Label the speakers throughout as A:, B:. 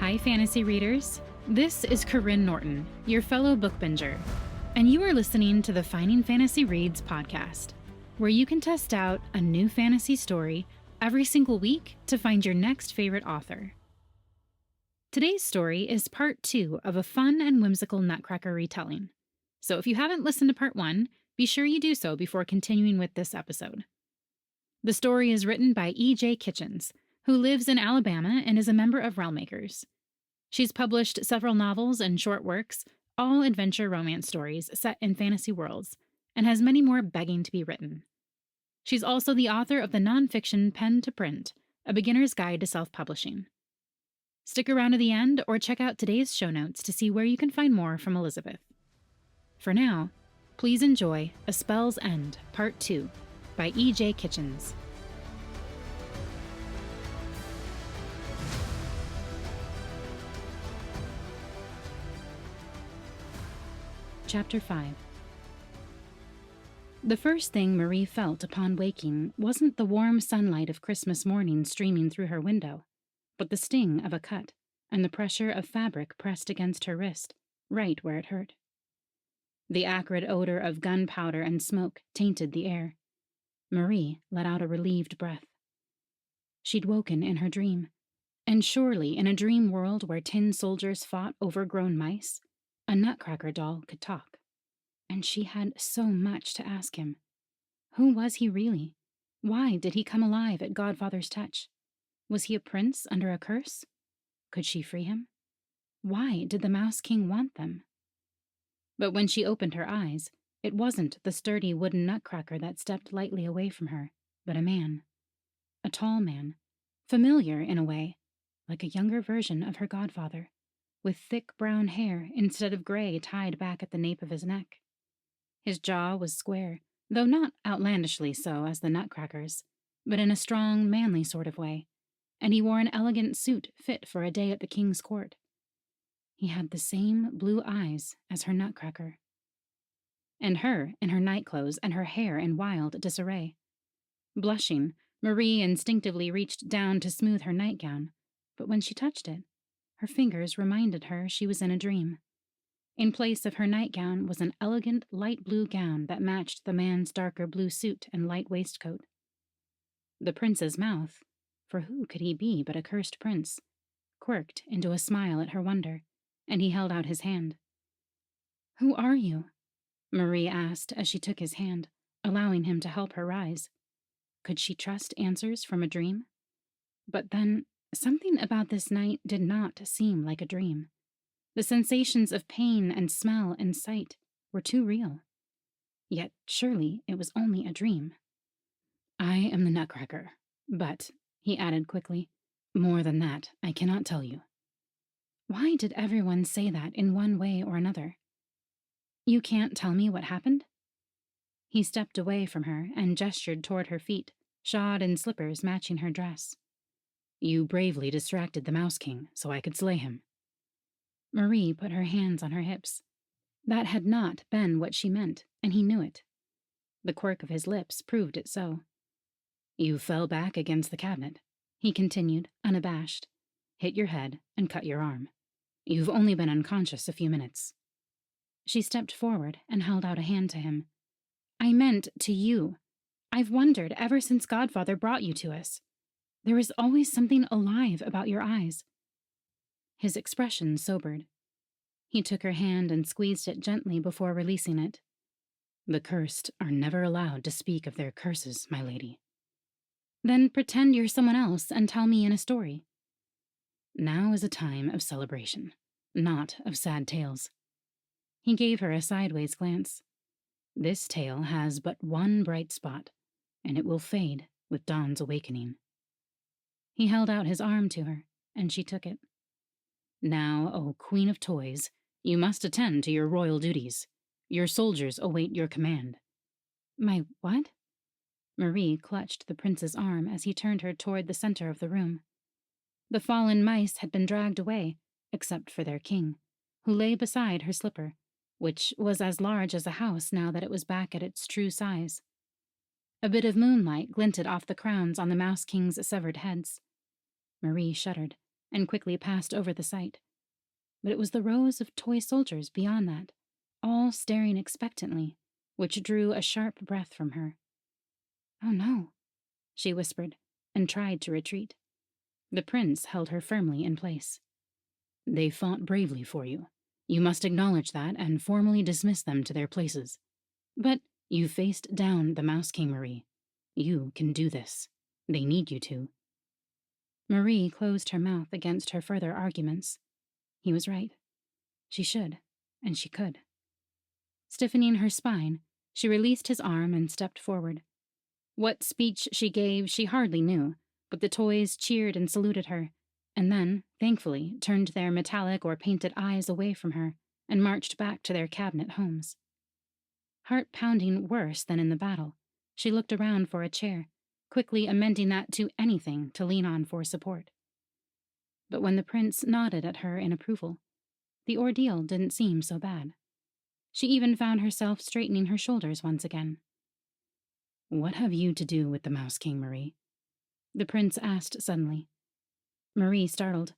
A: Hi, fantasy readers. This is Karyne Norton, your fellow book binger, and you are listening to the Finding Fantasy Reads podcast, where you can test out a new fantasy story every single week to find your next favorite author. Today's story is part 2 of a fun and whimsical Nutcracker retelling. So if you haven't listened to part 1, be sure you do so before continuing with this episode. The story is written by E.J. Kitchens, who lives in Alabama and is a member of Realmmakers. She's published several novels and short works, all adventure romance stories set in fantasy worlds, and has many more begging to be written. She's also the author of the nonfiction Pen to Print, A Beginner's Guide to Self-Publishing. Stick around to the end or check out today's show notes to see where you can find more from Elizabeth. For now, please enjoy A Spell's End, Part 2 by E.J. Kitchens. Chapter 5. The first thing Marie felt upon waking wasn't the warm sunlight of Christmas morning streaming through her window, but the sting of a cut and the pressure of fabric pressed against her wrist, right where it hurt. The acrid odor of gunpowder and smoke tainted the air. Marie let out a relieved breath. She'd woken in her dream, and surely in a dream world where tin soldiers fought overgrown mice, a Nutcracker doll could talk, and she had so much to ask him. Who was he really? Why did he come alive at Godfather's touch? Was he a prince under a curse? Could she free him? Why did the Mouse King want them? But when she opened her eyes, it wasn't the sturdy wooden Nutcracker that stepped lightly away from her, but a man. A tall man, familiar in a way, like a younger version of her godfather, with thick brown hair instead of gray tied back at the nape of his neck. His jaw was square, though not outlandishly so as the Nutcracker's, but in a strong, manly sort of way, and he wore an elegant suit fit for a day at the king's court. He had the same blue eyes as her Nutcracker. And her in her nightclothes and her hair in wild disarray. Blushing, Marie instinctively reached down to smooth her nightgown, but when she touched it, her fingers reminded her she was in a dream. In place of her nightgown was an elegant light blue gown that matched the man's darker blue suit and light waistcoat. The prince's mouth, for who could he be but a cursed prince, quirked into a smile at her wonder, and he held out his hand. "Who are you?" Marie asked as she took his hand, allowing him to help her rise. Could she trust answers from a dream? But then, something about this night did not seem like a dream. The sensations of pain and smell and sight were too real. Yet surely it was only a dream. "I am the Nutcracker, but," he added quickly, "more than that I cannot tell you." Why did everyone say that in one way or another? "You can't tell me what happened?" He stepped away from her and gestured toward her feet, shod in slippers matching her dress. "You bravely distracted the Mouse King so I could slay him." Marie put her hands on her hips. That had not been what she meant, and he knew it. The quirk of his lips proved it so. "You fell back against the cabinet," he continued, unabashed. "Hit your head and cut your arm. You've only been unconscious a few minutes." She stepped forward and held out a hand to him. "I meant to you. I've wondered ever since Godfather brought you to us. There is always something alive about your eyes." His expression sobered. He took her hand and squeezed it gently before releasing it. "The cursed are never allowed to speak of their curses, my lady." "Then pretend you're someone else and tell me in a story." "Now is a time of celebration, not of sad tales." He gave her a sideways glance. "This tale has but one bright spot, and it will fade with dawn's awakening." He held out his arm to her, and she took it. "Now, O Queen of Toys, you must attend to your royal duties. Your soldiers await your command." "My what?" Marie clutched the prince's arm as he turned her toward the center of the room. The fallen mice had been dragged away, except for their king, who lay beside her slipper, which was as large as a house now that it was back at its true size. A bit of moonlight glinted off the crowns on the Mouse King's severed heads. Marie shuddered, and quickly passed over the sight. But it was the rows of toy soldiers beyond that, all staring expectantly, which drew a sharp breath from her. "Oh no," she whispered, and tried to retreat. The prince held her firmly in place. "They fought bravely for you. You must acknowledge that and formally dismiss them to their places. But you faced down the Mouse King, Marie. You can do this. They need you to." Marie closed her mouth against her further arguments. He was right. She should, and she could. Stiffening her spine, she released his arm and stepped forward. What speech she gave she hardly knew, but the toys cheered and saluted her, and then, thankfully, turned their metallic or painted eyes away from her and marched back to their cabinet homes. Heart pounding worse than in the battle, she looked around for a chair, quickly amending that to anything to lean on for support. But when the prince nodded at her in approval, the ordeal didn't seem so bad. She even found herself straightening her shoulders once again. "What have you to do with the Mouse King, Marie?" the prince asked suddenly. Marie startled.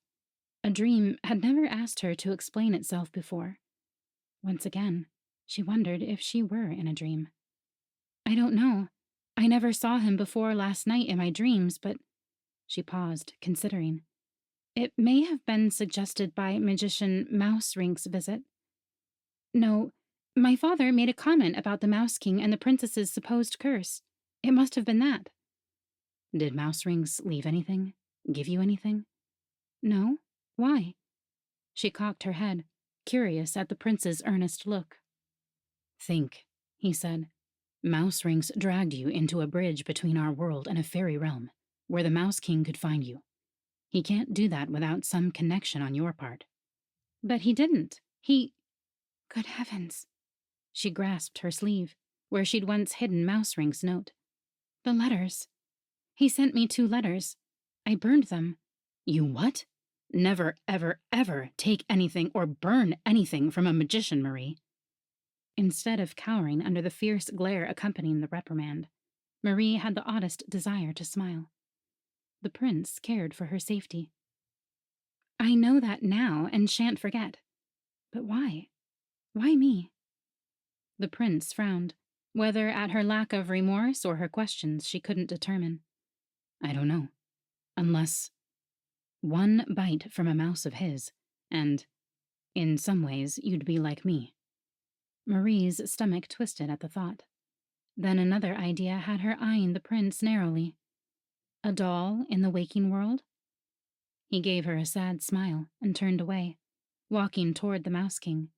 A: A dream had never asked her to explain itself before. Once again, she wondered if she were in a dream. "I don't know. I never saw him before last night in my dreams, but—" She paused, considering. "It may have been suggested by magician Mouse Rink's visit. No, my father made a comment about the Mouse King and the princess's supposed curse. It must have been that." "Did Mouse Rings leave anything? Give you anything?" "No. Why?" She cocked her head, curious at the prince's earnest look. "Think," he said. "Mouse Rings dragged you into a bridge between our world and a fairy realm, where the Mouse King could find you. He can't do that without some connection on your part." "But he didn't. He—" Good heavens. She grasped her sleeve, where she'd once hidden Mouse Ring's note. "The letters. He sent me 2 letters. I burned them." "You what? Never, ever, ever take anything or burn anything from a magician, Marie." Instead of cowering under the fierce glare accompanying the reprimand, Marie had the oddest desire to smile. The prince cared for her safety. "I know that now and shan't forget. But why? Why me?" The prince frowned, whether at her lack of remorse or her questions she couldn't determine. "I don't know. Unless one bite from a mouse of his, and, in some ways, you'd be like me." Marie's stomach twisted at the thought. Then another idea had her eyeing the prince narrowly. A doll in the waking world? He gave her a sad smile and turned away, walking toward the Mouse King.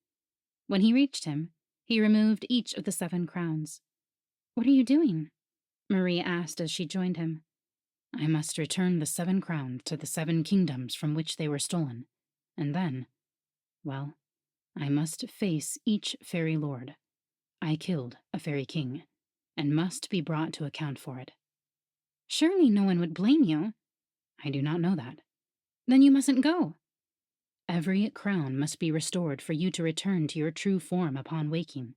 A: When he reached him, he removed each of the 7 crowns. "What are you doing?" Marie asked as she joined him. "I must return the 7 crowns to the 7 kingdoms from which they were stolen, and then, well, I must face each fairy lord. I killed a fairy king, and must be brought to account for it." "Surely no one would blame you." "I do not know that." "Then you mustn't go." "Every crown must be restored for you to return to your true form upon waking."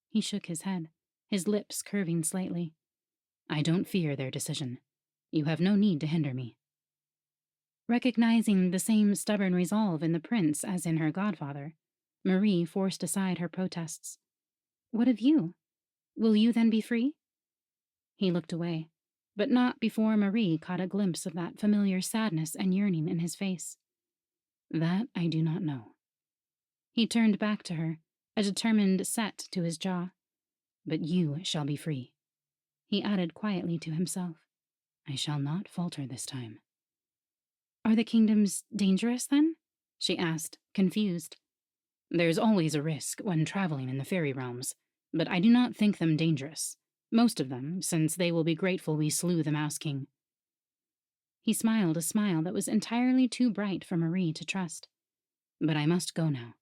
A: He shook his head, his lips curving slightly. "I don't fear their decision. You have no need to hinder me." Recognizing the same stubborn resolve in the prince as in her godfather, Marie forced aside her protests. "What of you? Will you then be free?" He looked away, but not before Marie caught a glimpse of that familiar sadness and yearning in his face. "That I do not know." He turned back to her, a determined set to his jaw. "But you shall be free." He added quietly to himself, "I shall not falter this time." "Are the kingdoms dangerous, then?" she asked, confused. "There's always a risk when traveling in the fairy realms, but I do not think them dangerous. Most of them, since they will be grateful we slew the Mouse King." He smiled a smile that was entirely too bright for Marie to trust. "But I must go now."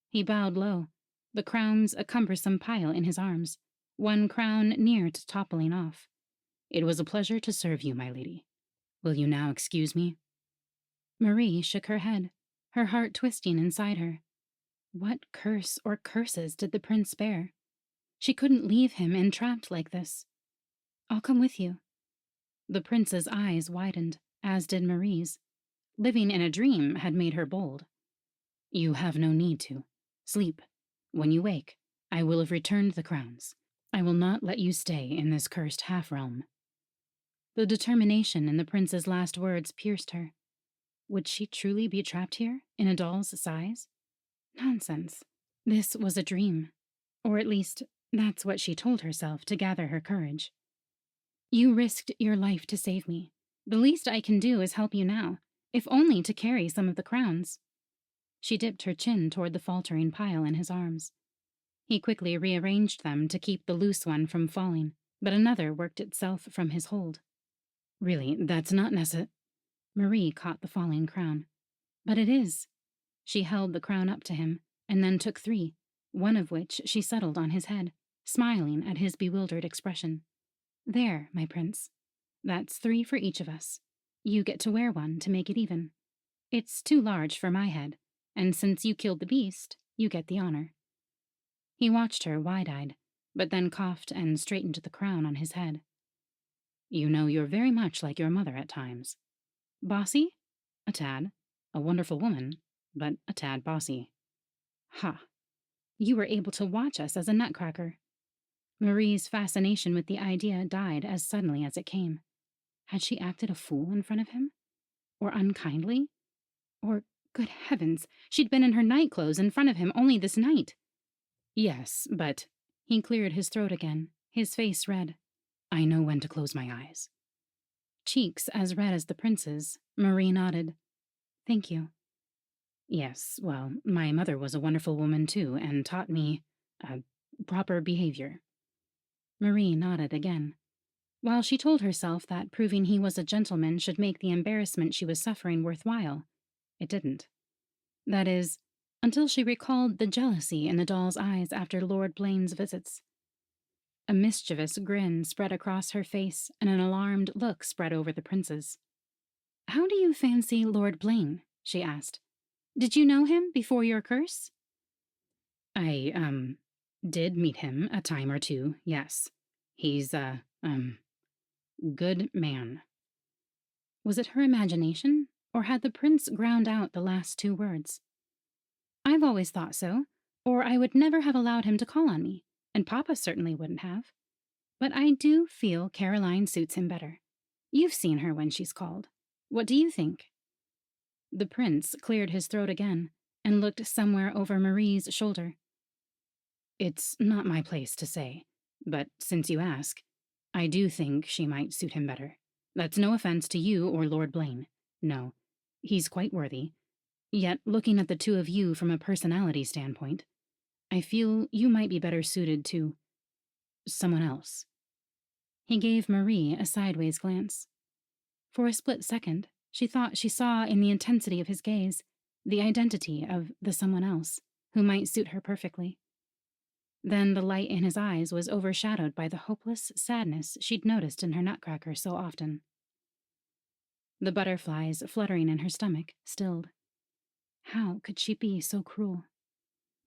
A: He bowed low, the crowns a cumbersome pile in his arms, one crown near to toppling off. "It was a pleasure to serve you, my lady. Will you now excuse me?" Marie shook her head, her heart twisting inside her. What curse or curses did the prince bear? She couldn't leave him entrapped like this. "I'll come with you." The prince's eyes widened, as did Marie's. Living in a dream had made her bold. You have no need to. Sleep. When you wake, I will have returned the crowns. I will not let you stay in this cursed half-realm. The determination in the prince's last words pierced her. Would she truly be trapped here, in a doll's size? Nonsense. This was a dream. Or at least, that's what she told herself to gather her courage. You risked your life to save me. The least I can do is help you now, if only to carry some of the crowns. She dipped her chin toward the faltering pile in his arms. He quickly rearranged them to keep the loose one from falling, but another worked itself from his hold. Really, that's not necessary. Marie caught the falling crown. But it is. She held the crown up to him, and then took 3, one of which she settled on his head, smiling at his bewildered expression. There, my prince. That's 3 for each of us. You get to wear one to make it even. It's too large for my head, and since you killed the beast, you get the honor. He watched her wide-eyed, but then coughed and straightened the crown on his head. You know, you're very much like your mother at times. Bossy? A tad. A wonderful woman, but a tad bossy. Ha! You were able to watch us as a nutcracker. Marie's fascination with the idea died as suddenly as it came. Had she acted a fool in front of him? Or unkindly? Or, good heavens, she'd been in her nightclothes in front of him only this night. Yes, but... He cleared his throat again, his face red. I know when to close my eyes. Cheeks as red as the prince's, Marie nodded. Thank you. Yes, well, my mother was a wonderful woman too, and taught me, proper behavior. Marie nodded again. While she told herself that proving he was a gentleman should make the embarrassment she was suffering worthwhile, it didn't. That is, until she recalled the jealousy in the doll's eyes after Lord Blaine's visits. A mischievous grin spread across her face, and an alarmed look spread over the prince's. How do you fancy Lord Blaine? She asked. Did you know him before your curse? I, did meet him a time or two, yes. He's good man. Was it her imagination, or had the prince ground out the last 2 words? I've always thought so, or I would never have allowed him to call on me, and Papa certainly wouldn't have. But I do feel Caroline suits him better. You've seen her when she's called. What do you think? The prince cleared his throat again and looked somewhere over Marie's shoulder. It's not my place to say, but since you ask, I do think she might suit him better. That's no offense to you or Lord Blaine. No, he's quite worthy. Yet, looking at the 2 of you from a personality standpoint, I feel you might be better suited to someone else. He gave Marie a sideways glance. For a split second, she thought she saw in the intensity of his gaze the identity of the someone else who might suit her perfectly. Then the light in his eyes was overshadowed by the hopeless sadness she'd noticed in her Nutcracker so often. The butterflies fluttering in her stomach stilled. How could she be so cruel?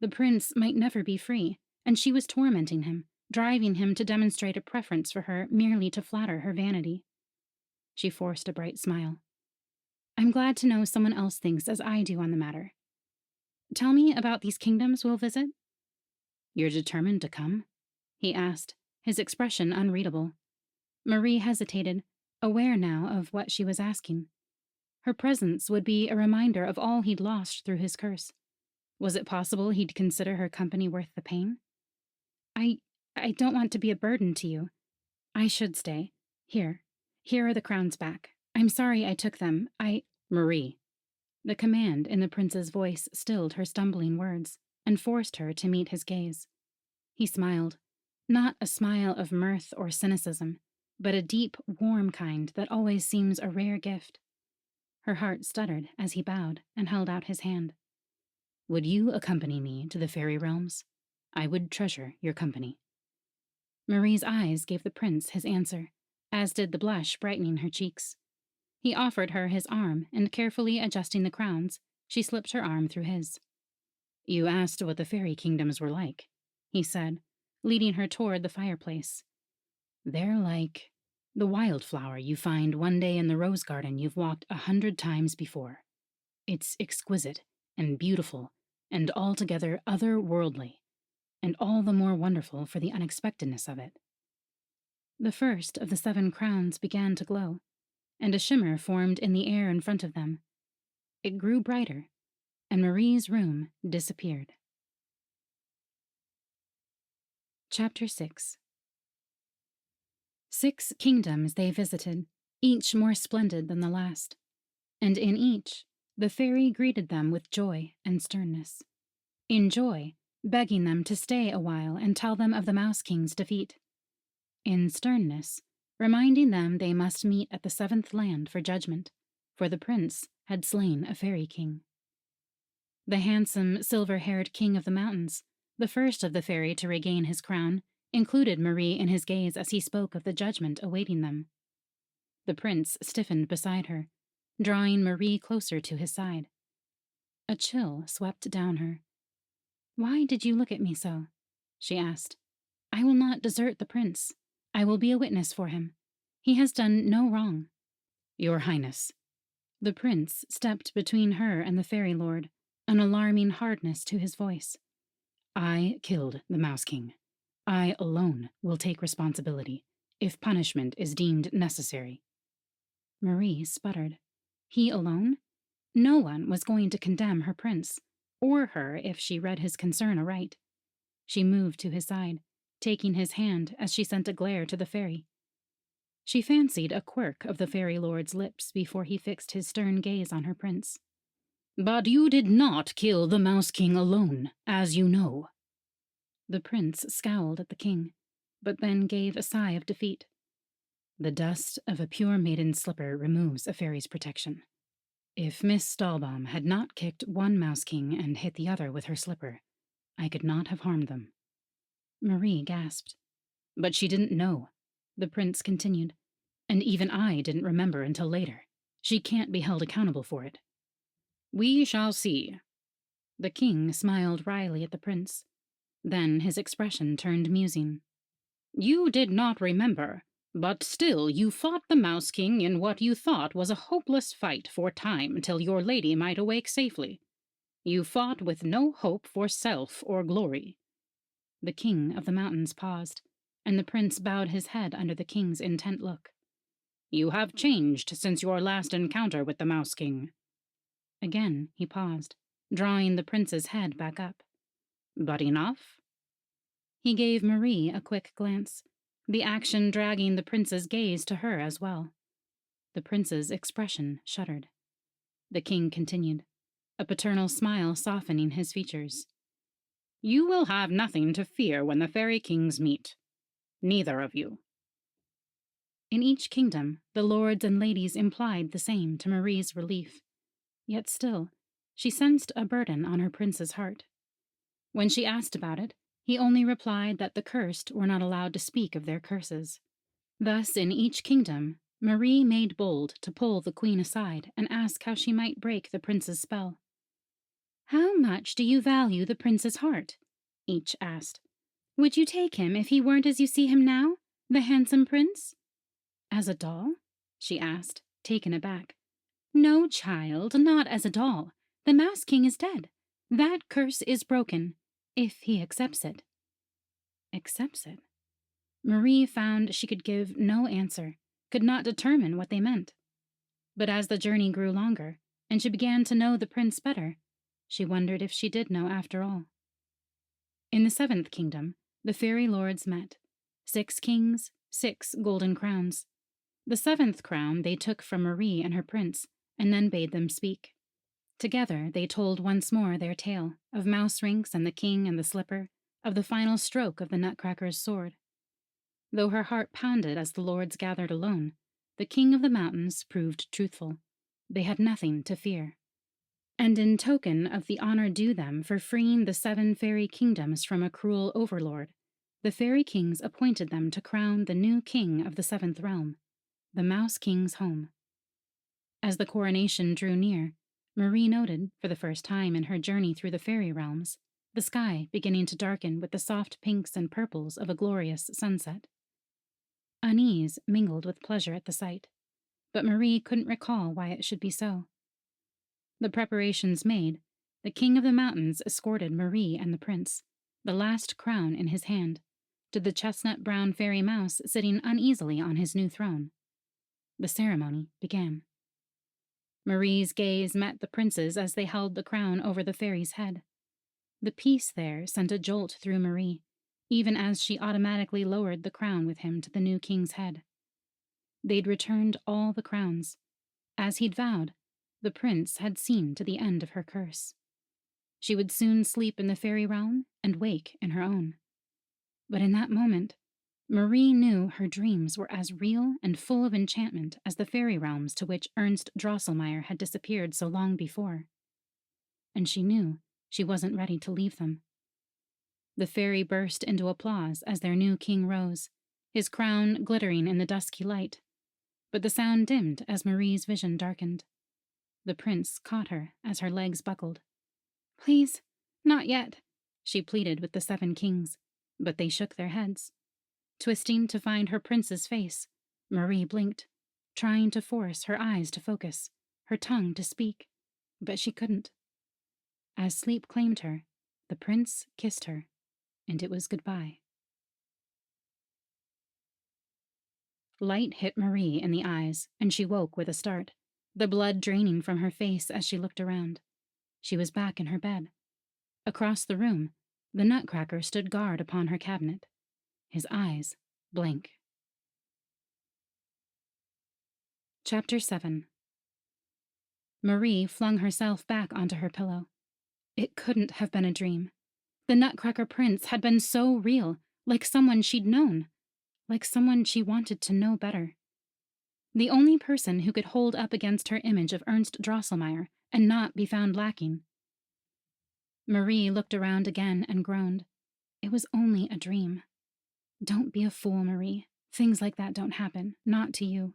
A: The prince might never be free, and she was tormenting him, driving him to demonstrate a preference for her merely to flatter her vanity. She forced a bright smile. I'm glad to know someone else thinks as I do on the matter. Tell me about these kingdoms we'll visit. You're determined to come? He asked, his expression unreadable. Marie hesitated, aware now of what she was asking. Her presence would be a reminder of all he'd lost through his curse. Was it possible he'd consider her company worth the pain? I don't want to be a burden to you. I should stay. Here are the crowns back. I'm sorry I took them. Marie. The command in the prince's voice stilled her stumbling words and forced her to meet his gaze. He smiled, not a smile of mirth or cynicism, but a deep, warm kind that always seems a rare gift. Her heart stuttered as he bowed and held out his hand. Would you accompany me to the fairy realms? I would treasure your company. Marie's eyes gave the prince his answer, as did the blush brightening her cheeks. He offered her his arm, and carefully adjusting the crowns, she slipped her arm through his. You asked what the fairy kingdoms were like, he said, leading her toward the fireplace. They're like... The wildflower you find one day in the rose garden you've walked 100 times before. It's exquisite and beautiful and altogether otherworldly, and all the more wonderful for the unexpectedness of it. The first of the 7 crowns began to glow, and a shimmer formed in the air in front of them. It grew brighter, and Marie's room disappeared. Chapter 6. 6 kingdoms they visited, each more splendid than the last, and in each the fairy greeted them with joy and sternness. In joy, begging them to stay a while and tell them of the Mouse King's defeat. In sternness, reminding them they must meet at the 7th land for judgment, for the prince had slain a fairy king. The handsome, silver-haired king of the mountains, the first of the fairy to regain his crown, included Marie in his gaze as he spoke of the judgment awaiting them. The prince stiffened beside her, drawing Marie closer to his side. A chill swept down her. "Why did you look at me so?" she asked. "I will not desert the prince. I will be a witness for him. He has done no wrong." "Your Highness." The prince stepped between her and the fairy lord, an alarming hardness to his voice. "I killed the Mouse King. I alone will take responsibility, if punishment is deemed necessary." Marie sputtered. He alone? No one was going to condemn her prince, or her if she read his concern aright. She moved to his side, taking his hand as she sent a glare to the fairy. She fancied a quirk of the fairy lord's lips before he fixed his stern gaze on her prince. "But you did not kill the Mouse King alone, as you know." The prince scowled at the king, but then gave a sigh of defeat. "The dust of a pure maiden's slipper removes a fairy's protection. If Miss Stahlbaum had not kicked one Mouse King and hit the other with her slipper, I could not have harmed them." Marie gasped. "But she didn't know," the prince continued, "and even I didn't remember until later. She can't be held accountable for it." "We shall see." The king smiled wryly at the prince. Then his expression turned musing. "You did not remember, but still you fought the Mouse King in what you thought was a hopeless fight for time till your lady might awake safely. You fought with no hope for self or glory." The king of the mountains paused, and the prince bowed his head under the king's intent look. "You have changed since your last encounter with the Mouse King." Again he paused, drawing the prince's head back up. "But enough?" He gave Marie a quick glance, the action dragging the prince's gaze to her as well. The prince's expression shuddered. The king continued, a paternal smile softening his features. "You will have nothing to fear when the fairy kings meet. Neither of you." In each kingdom, the lords and ladies implied the same to Marie's relief. Yet still, she sensed a burden on her prince's heart. When she asked about it, he only replied that the cursed were not allowed to speak of their curses. Thus, in each kingdom, Marie made bold to pull the queen aside and ask how she might break the prince's spell. "How much do you value the prince's heart?" each asked. "Would you take him if he weren't as you see him now, the handsome prince?" "As a doll?" she asked, taken aback. "No, child, not as a doll. The Mouse King is dead. That curse is broken, if he accepts it." Accepts it? Marie found she could give no answer, could not determine what they meant. But as the journey grew longer, and she began to know the prince better, she wondered if she did know after all. In the 7th kingdom, the fairy lords met. 6 kings, 6 golden crowns. The 7th crown they took from Marie and her prince, and then bade them speak. Together they told once more their tale, of Mouse Rinks and the king and the slipper, of the final stroke of the Nutcracker's sword. Though her heart pounded as the lords gathered alone, the king of the mountains proved truthful. They had nothing to fear. And in token of the honor due them for freeing the 7 fairy kingdoms from a cruel overlord, the fairy kings appointed them to crown the new king of the 7th realm, the Mouse King's home. As the coronation drew near, Marie noted, for the first time in her journey through the fairy realms, the sky beginning to darken with the soft pinks and purples of a glorious sunset. Unease mingled with pleasure at the sight, but Marie couldn't recall why it should be so. The preparations made, the King of the Mountains escorted Marie and the prince, the last crown in his hand, to the chestnut-brown fairy mouse sitting uneasily on his new throne. The ceremony began. Marie's gaze met the prince's as they held the crown over the fairy's head. The peace there sent a jolt through Marie, even as she automatically lowered the crown with him to the new king's head. They'd returned all the crowns. As he'd vowed, the prince had seen to the end of her curse. She would soon sleep in the fairy realm and wake in her own. But in that moment, Marie knew her dreams were as real and full of enchantment as the fairy realms to which Ernst Drosselmeyer had disappeared so long before. And she knew she wasn't ready to leave them. The fairy burst into applause as their new king rose, his crown glittering in the dusky light. But the sound dimmed as Marie's vision darkened. The prince caught her as her legs buckled. "Please, not yet," she pleaded with the 7 kings, but they shook their heads. Twisting to find her prince's face, Marie blinked, trying to force her eyes to focus, her tongue to speak, but she couldn't. As sleep claimed her, the prince kissed her, and it was goodbye. Light hit Marie in the eyes, and she woke with a start, the blood draining from her face as she looked around. She was back in her bed. Across the room, the Nutcracker stood guard upon her cabinet, his eyes blank. Chapter 7. Marie flung herself back onto her pillow. It couldn't have been a dream. The Nutcracker prince had been so real, like someone she'd known, like someone she wanted to know better. The only person who could hold up against her image of Ernst Drosselmeyer and not be found lacking. Marie looked around again and groaned. It was only a dream. Don't be a fool, Marie. Things like that don't happen, not to you.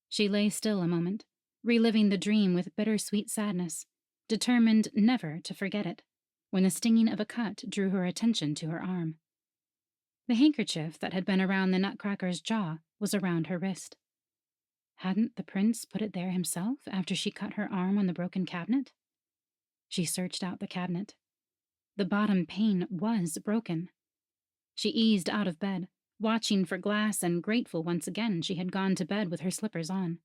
A: She lay still a moment, reliving the dream with bittersweet sadness, determined never to forget it, when the stinging of a cut drew her attention to her arm. The handkerchief that had been around the Nutcracker's jaw was around her wrist. Hadn't the prince put it there himself after she cut her arm on the broken cabinet? She searched out the cabinet. The bottom pane was broken. She eased out of bed, watching for glass and grateful once again she had gone to bed with her slippers on.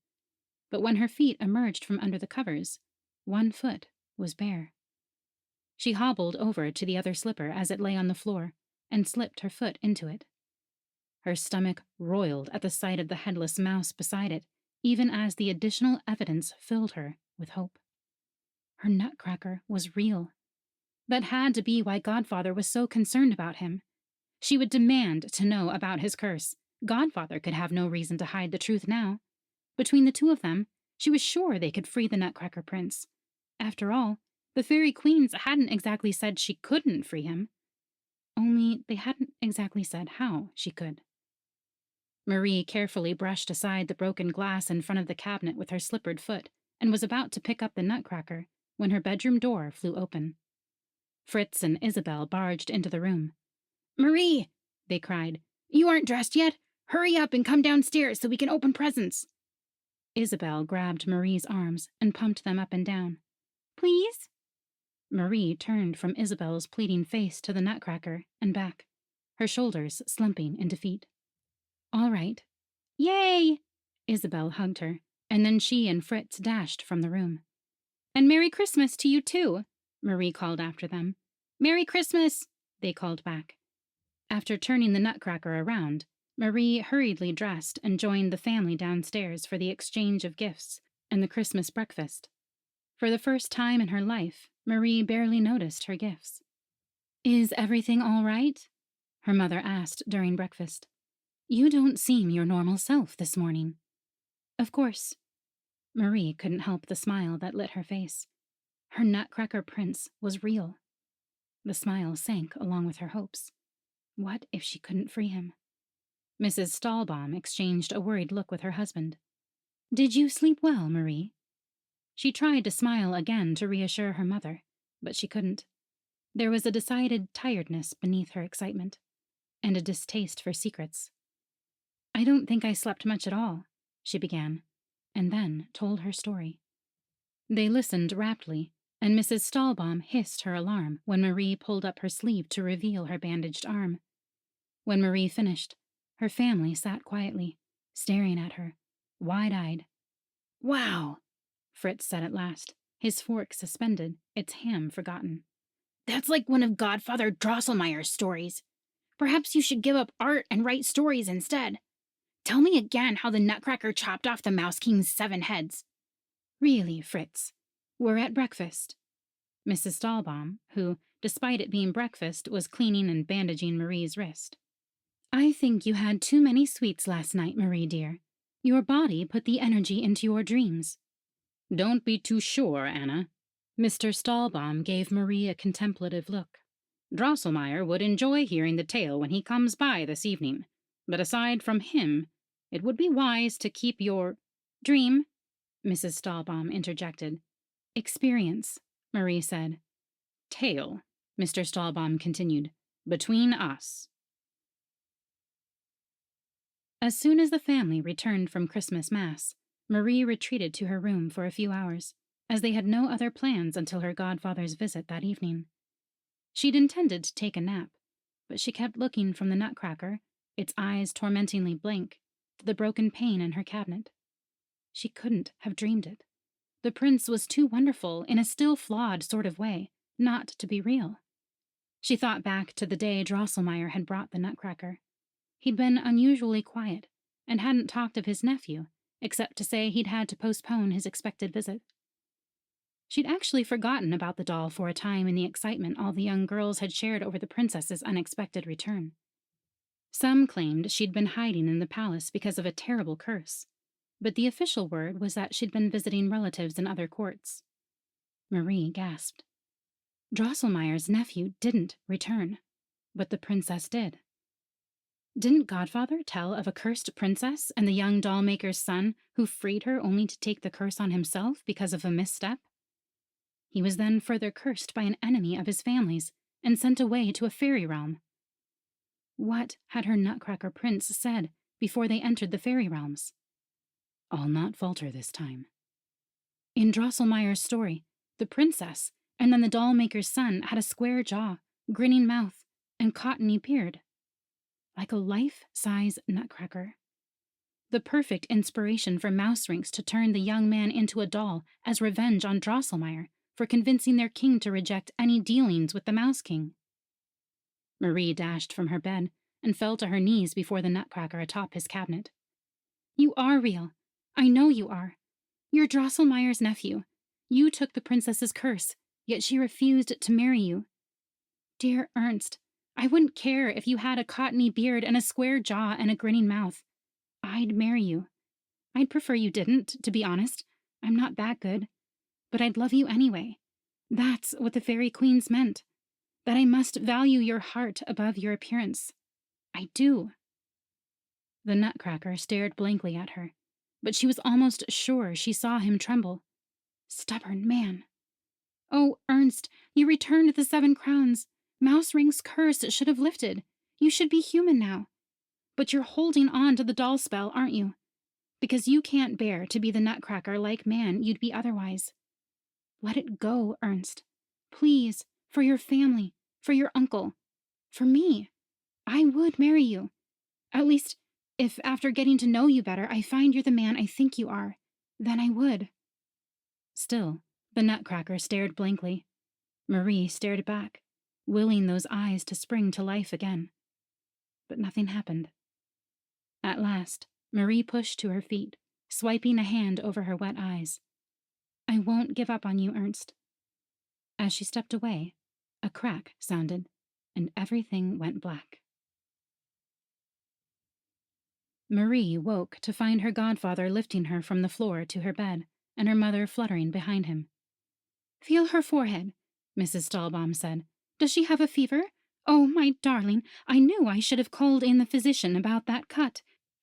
A: But when her feet emerged from under the covers, one foot was bare. She hobbled over to the other slipper as it lay on the floor and slipped her foot into it. Her stomach roiled at the sight of the headless mouse beside it, even as the additional evidence filled her with hope. Her Nutcracker was real. That had to be why Godfather was so concerned about him. She would demand to know about his curse. Godfather could have no reason to hide the truth now. Between the two of them, she was sure they could free the Nutcracker prince. After all, the fairy queens hadn't exactly said she couldn't free him. Only they hadn't exactly said how she could. Marie carefully brushed aside the broken glass in front of the cabinet with her slippered foot and was about to pick up the Nutcracker when her bedroom door flew open. Fritz and Isabel barged into the room. "Marie!" they cried. "You aren't dressed yet? Hurry up and come downstairs so we can open presents." Isabel grabbed Marie's arms and pumped them up and down. "Please?" Marie turned from Isabel's pleading face to the Nutcracker and back, her shoulders slumping in defeat. "All right." "Yay!" Isabel hugged her, and then she and Fritz dashed from the room. "And Merry Christmas to you too," Marie called after them. "Merry Christmas!" they called back. After turning the Nutcracker around, Marie hurriedly dressed and joined the family downstairs for the exchange of gifts and the Christmas breakfast. For the first time in her life, Marie barely noticed her gifts. "Is everything all right?" her mother asked during breakfast. "You don't seem your normal self this morning." "Of course." Marie couldn't help the smile that lit her face. Her Nutcracker prince was real. The smile sank along with her hopes. What if she couldn't free him? Mrs. Stahlbaum exchanged a worried look with her husband. "Did you sleep well, Marie?" She tried to smile again to reassure her mother, but she couldn't. There was a decided tiredness beneath her excitement, and a distaste for secrets. I don't think I slept much at all, she began, and then told her story. They listened raptly, and Mrs. Stahlbaum hissed her alarm when Marie pulled up her sleeve to reveal her bandaged arm. When Marie finished, her family sat quietly, staring at her, wide-eyed. "Wow," Fritz said at last, his fork suspended, its ham forgotten. "That's like one of Godfather Drosselmeyer's stories. Perhaps you should give up art and write stories instead. Tell me again how the Nutcracker chopped off the Mouse King's 7 heads. Really, Fritz, we're at breakfast." Mrs. Stahlbaum, who, despite it being breakfast, was cleaning and bandaging Marie's wrist. "I think you had too many sweets last night, Marie dear. Your body put the energy into your dreams." "Don't be too sure, Anna." Mr. Stahlbaum gave Marie a contemplative look. "Drosselmeyer would enjoy hearing the tale when he comes by this evening, but aside from him, it would be wise to keep your—" "Dream," Mrs. Stahlbaum interjected. "Experience," Marie said. "Tale," Mr. Stahlbaum continued, "between us." As soon as the family returned from Christmas Mass, Marie retreated to her room for a few hours, as they had no other plans until her godfather's visit that evening. She'd intended to take a nap, but she kept looking from the Nutcracker, its eyes tormentingly blank, to the broken pane in her cabinet. She couldn't have dreamed it. The prince was too wonderful, in a still flawed sort of way, not to be real. She thought back to the day Drosselmeyer had brought the Nutcracker. He'd been unusually quiet, and hadn't talked of his nephew, except to say he'd had to postpone his expected visit. She'd actually forgotten about the doll for a time in the excitement all the young girls had shared over the princess's unexpected return. Some claimed she'd been hiding in the palace because of a terrible curse, but the official word was that she'd been visiting relatives in other courts. Marie gasped. Drosselmeyer's nephew didn't return, but the princess did. Didn't Godfather tell of a cursed princess and the young doll-maker's son who freed her only to take the curse on himself because of a misstep? He was then further cursed by an enemy of his family's and sent away to a fairy realm. What had her Nutcracker prince said before they entered the fairy realms? "I'll not falter this time." In Drosselmeyer's story, the princess and then the doll-maker's son had a square jaw, grinning mouth, and cottony beard. Like a life-size Nutcracker. The perfect inspiration for mouse rinks to turn the young man into a doll as revenge on Drosselmeyer for convincing their king to reject any dealings with the Mouse King. Marie dashed from her bed and fell to her knees before the Nutcracker atop his cabinet. "You are real. I know you are. You're Drosselmeyer's nephew. You took the princess's curse, yet she refused to marry you. Dear Ernst, I wouldn't care if you had a cottony beard and a square jaw and a grinning mouth. I'd marry you. I'd prefer you didn't, to be honest. I'm not that good. But I'd love you anyway. That's what the fairy queens meant. That I must value your heart above your appearance. I do." The Nutcracker stared blankly at her, but she was almost sure she saw him tremble. Stubborn man. "Oh, Ernst, you returned the 7 crowns. Mouse Ring's curse should have lifted. You should be human now. But you're holding on to the doll spell, aren't you? Because you can't bear to be the Nutcracker like man you'd be otherwise. Let it go, Ernst. Please, for your family, for your uncle, for me. I would marry you. At least, if after getting to know you better I find you're the man I think you are, then I would." Still, the Nutcracker stared blankly. Marie stared back, willing those eyes to spring to life again. But nothing happened. At last, Marie pushed to her feet, swiping a hand over her wet eyes. "I won't give up on you, Ernst." As she stepped away, a crack sounded, and everything went black. Marie woke to find her godfather lifting her from the floor to her bed, and her mother fluttering behind him. "Feel her forehead," Mrs. Stahlbaum said. "Does she have a fever? Oh, my darling, I knew I should have called in the physician about that cut.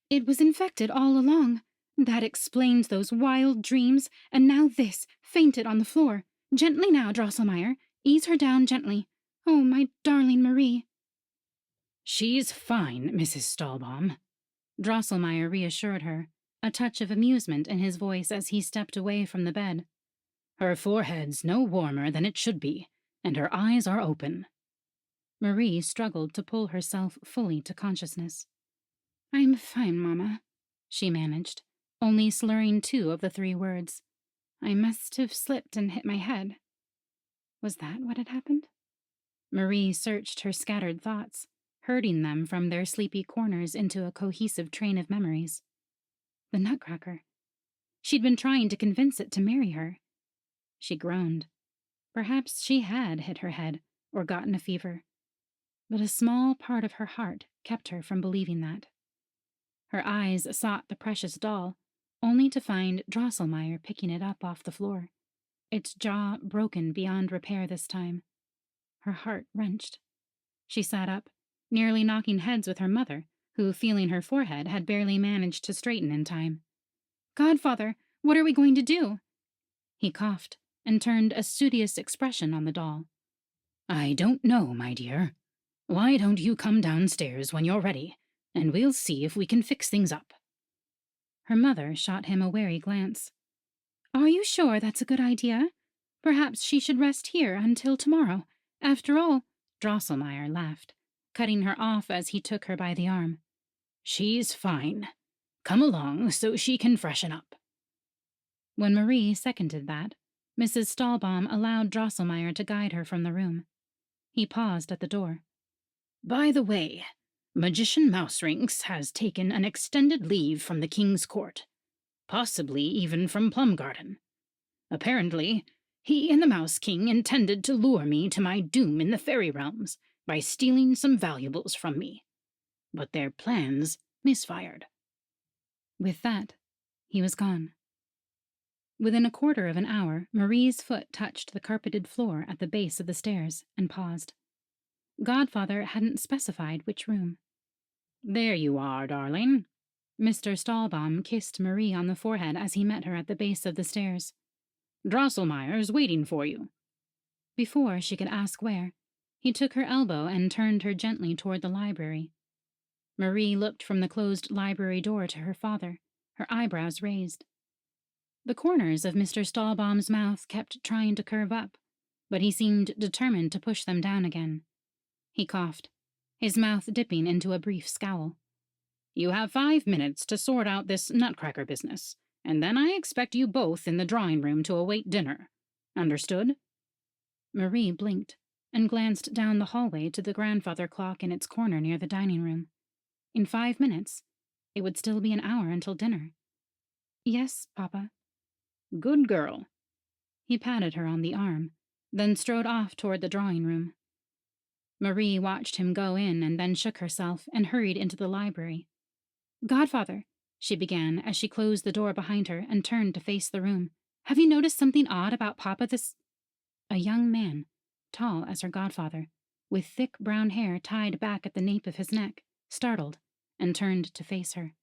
A: It was infected all along. That explains those wild dreams, and now this, fainted on the floor. Gently now, Drosselmeyer. Ease her down gently. Oh, my darling Marie." "She's fine, Mrs. Stahlbaum." Drosselmeyer reassured her, a touch of amusement in his voice as he stepped away from the bed. Her forehead's no warmer than it should be, and her eyes are open. Marie struggled to pull herself fully to consciousness. I'm fine, Mama, she managed, only slurring two of the three words. I must have slipped and hit my head. Was that what had happened? Marie searched her scattered thoughts, herding them from their sleepy corners into a cohesive train of memories. The Nutcracker. She'd been trying to convince it to marry her. She groaned. Perhaps she had hit her head or gotten a fever. But a small part of her heart kept her from believing that. Her eyes sought the precious doll, only to find Drosselmeyer picking it up off the floor, its jaw broken beyond repair this time. Her heart wrenched. She sat up, nearly knocking heads with her mother, who, feeling her forehead, had barely managed to straighten in time. Godfather, what are we going to do? He coughed and turned a studious expression on the doll. I don't know, my dear. Why don't you come downstairs when you're ready, and we'll see if we can fix things up. Her mother shot him a wary glance. Are you sure that's a good idea? Perhaps she should rest here until tomorrow. After all, Drosselmeyer laughed, cutting her off as he took her by the arm. She's fine. Come along so she can freshen up. When Marie seconded that, Mrs. Stahlbaum allowed Drosselmeyer to guide her from the room. He paused at the door. By the way, Magician Mouserings has taken an extended leave from the King's Court, possibly even from Plum Garden. Apparently, he and the Mouse King intended to lure me to my doom in the fairy realms by stealing some valuables from me. But their plans misfired. With that, he was gone. Within a quarter of an hour, Marie's foot touched the carpeted floor at the base of the stairs and paused. Godfather hadn't specified which room. There you are, darling. Mr. Stahlbaum kissed Marie on the forehead as he met her at the base of the stairs. Drosselmeyer's waiting for you. Before she could ask where, he took her elbow and turned her gently toward the library. Marie looked from the closed library door to her father, her eyebrows raised. The corners of Mr. Stahlbaum's mouth kept trying to curve up, but he seemed determined to push them down again. He coughed, his mouth dipping into a brief scowl. You have 5 minutes to sort out this Nutcracker business, and then I expect you both in the drawing room to await dinner. Understood? Marie blinked and glanced down the hallway to the grandfather clock in its corner near the dining room. In 5 minutes, it would still be an hour until dinner. Yes, Papa. Good girl. He patted her on the arm, then strode off toward the drawing room. Marie watched him go in and then shook herself and hurried into the library. Godfather, she began as she closed the door behind her and turned to face the room. Have you noticed something odd about Papa this... A young man, tall as her godfather, with thick brown hair tied back at the nape of his neck, startled, and turned to face her,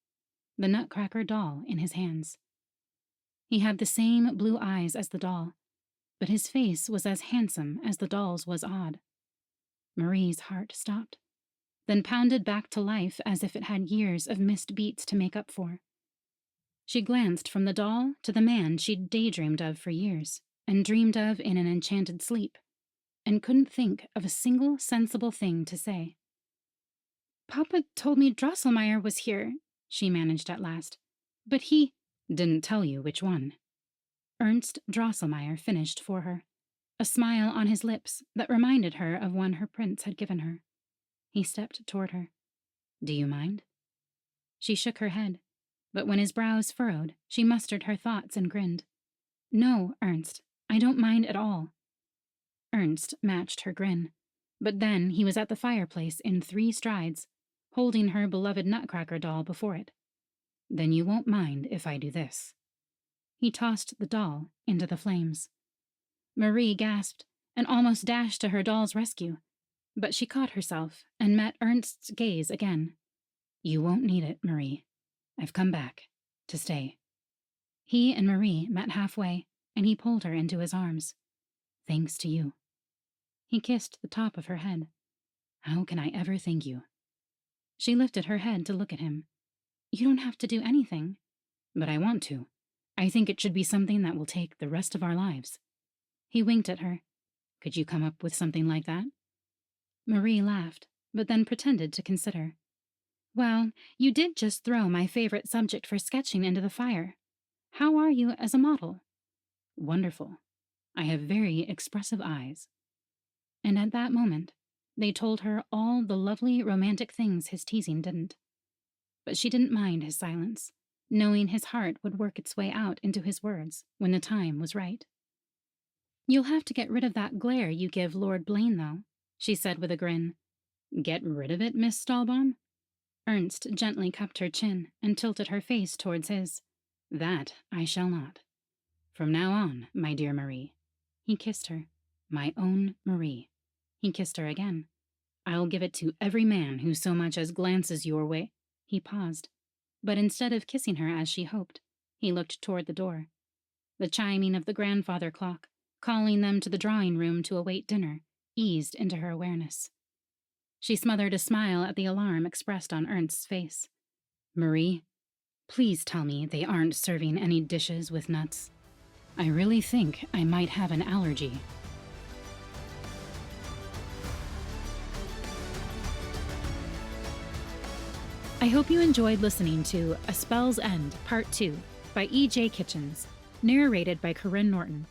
A: the Nutcracker doll in his hands. He had the same blue eyes as the doll, but his face was as handsome as the doll's was odd. Marie's heart stopped, then pounded back to life as if it had years of missed beats to make up for. She glanced from the doll to the man she'd daydreamed of for years, and dreamed of in an enchanted sleep, and couldn't think of a single sensible thing to say. Papa told me Drosselmeyer was here, she managed at last, but he didn't tell you which one. Ernst Drosselmeyer finished for her, a smile on his lips that reminded her of one her prince had given her. He stepped toward her. Do you mind? She shook her head, but when his brows furrowed, she mustered her thoughts and grinned. No, Ernst, I don't mind at all. Ernst matched her grin, but then he was at the fireplace in 3 strides, holding her beloved Nutcracker doll before it. Then you won't mind if I do this. He tossed the doll into the flames. Marie gasped and almost dashed to her doll's rescue, but she caught herself and met Ernst's gaze again. You won't need it, Marie. I've come back to stay. He and Marie met halfway, and he pulled her into his arms. Thanks to you. He kissed the top of her head. How can I ever thank you? She lifted her head to look at him. You don't have to do anything. But I want to. I think it should be something that will take the rest of our lives. He winked at her. Could you come up with something like that? Marie laughed, but then pretended to consider. Well, you did just throw my favorite subject for sketching into the fire. How are you as a model? Wonderful. I have very expressive eyes. And at that moment, they told her all the lovely romantic things his teasing didn't. But she didn't mind his silence, knowing his heart would work its way out into his words when the time was right. You'll have to get rid of that glare you give Lord Blaine, though, she said with a grin. Get rid of it, Miss Stahlbaum? Ernst gently cupped her chin and tilted her face towards his. That I shall not. From now on, my dear Marie. He kissed her. My own Marie. He kissed her again. I'll give it to every man who so much as glances your way. He paused, but instead of kissing her as she hoped, he looked toward the door. The chiming of the grandfather clock, calling them to the drawing room to await dinner, eased into her awareness. She smothered a smile at the alarm expressed on Ernst's face. Marie, please tell me they aren't serving any dishes with nuts. I really think I might have an allergy. I hope you enjoyed listening to A Spell's End, Part 2 by E.J. Kitchens, narrated by Karyne Norton.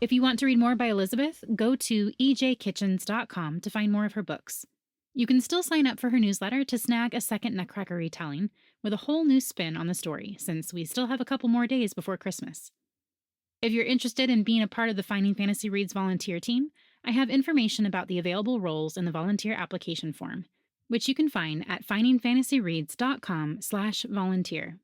A: If you want to read more by Elizabeth, go to ejkitchens.com to find more of her books. You can still sign up for her newsletter to snag a second Nutcracker retelling with a whole new spin on the story, since we still have a couple more days before Christmas. If you're interested in being a part of the Finding Fantasy Reads volunteer team, I have information about the available roles in the volunteer application form, which you can find at findingfantasyreads.com/volunteer.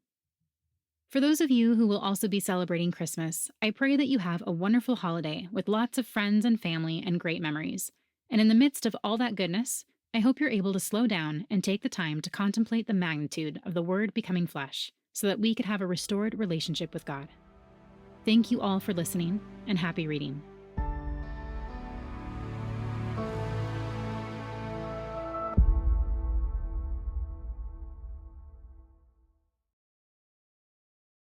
A: For those of you who will also be celebrating Christmas, I pray that you have a wonderful holiday with lots of friends and family and great memories. And in the midst of all that goodness, I hope you're able to slow down and take the time to contemplate the magnitude of the Word becoming flesh so that we could have a restored relationship with God. Thank you all for listening, and happy reading.